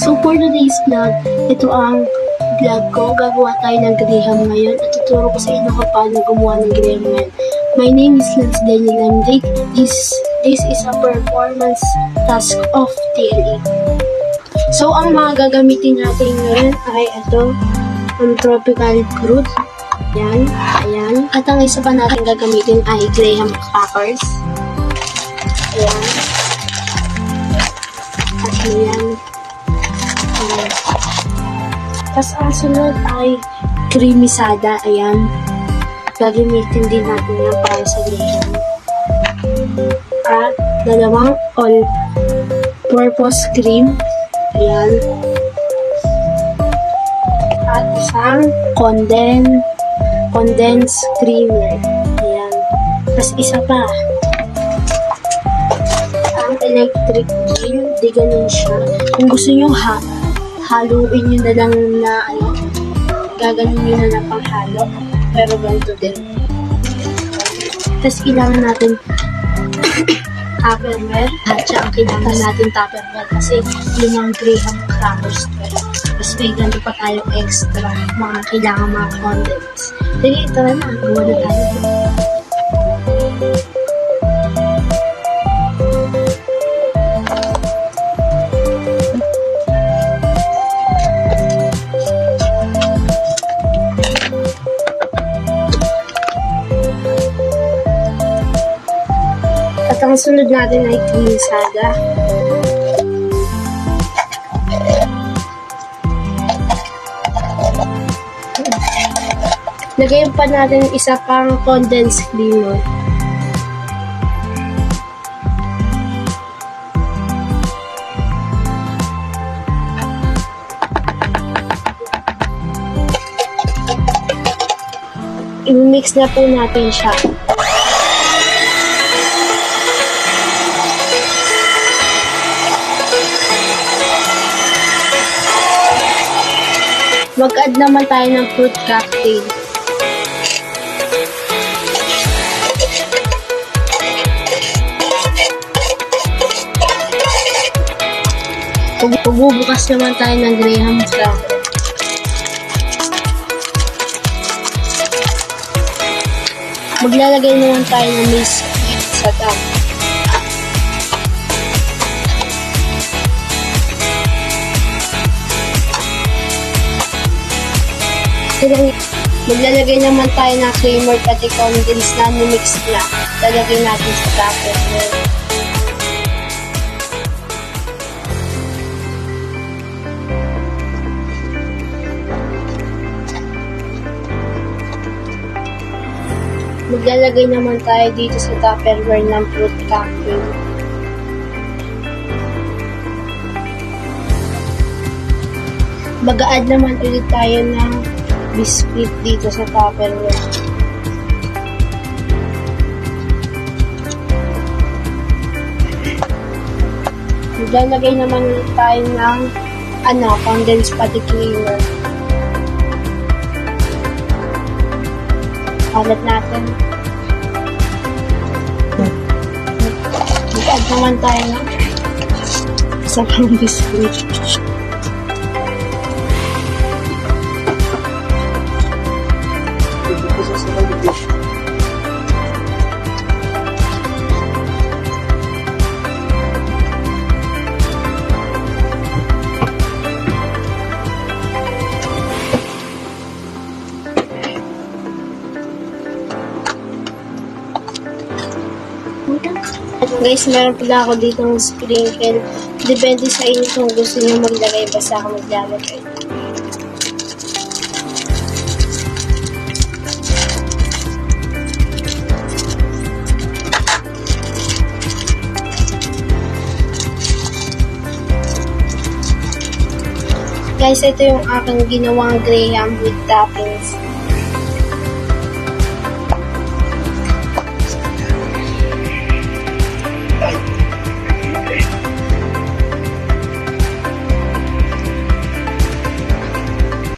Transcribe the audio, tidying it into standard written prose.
So for today's vlog, ito ang vlog ko. Gagawa tayo ng graham ngayon at tuturo ko sa inyo kung paano gumawa ng graham ngayon. My name is Lance Daniel Lamdig. This is a performance task of TLE. So ang mga gagamitin natin ngayon ay ito, ang tropical fruit. Ayan, ayan. At ang isa pa natin gagamitin ay graham crackers. Ayan. At ayan. Ayan. Tapos ang sunod ay creamy sada. Ayan. Gagamitin din natin yan para sa graham. At dalawang all-purpose cream. Ayan. At isang condensed creamer. Ayan. Tapos isa pa. Ang electric grill. Di ganun siya. Kung gusto nyo haluin nyo na lang na gaganon nyo na lang panghalo. Pero ganito din. Tapos kailangan natin tupperware. At siya ang kailangan natin tupperware kasi limang graham crackers. Tapos may ganito pa tayong extra mga kailangan mga condiments. Sige, tara na. Gawa na tayo. At ang sunod natin ay cream sada. Lagyan pa natin isa pang condensed creamer. I-mix na po natin siya. Mag-add naman tayo ng fruit cocktail. Bubukas naman tayo ng graham cracker. Maglalagay naman tayo ng biscuit sa top. Maglalagay naman tayo ng creamer pati condensed na mix na. Lalagay natin sa tupperware. Maglalagay naman tayo dito sa tupperware ng fruit cocktail. Mag-a-add naman ulit tayo ng biscuit dito sa tupperware. Maglalagay naman ulit tayo ng condensed pati creamer. Kalat natin. Mag-add naman tayo ng isang biscuit. Guys, meron pala ako dito ng sprinkle. Depende sa inyo kung gusto niyo maglagay, basta ako maglalagay. Guys, ito yung aking ginawang graham with toppings.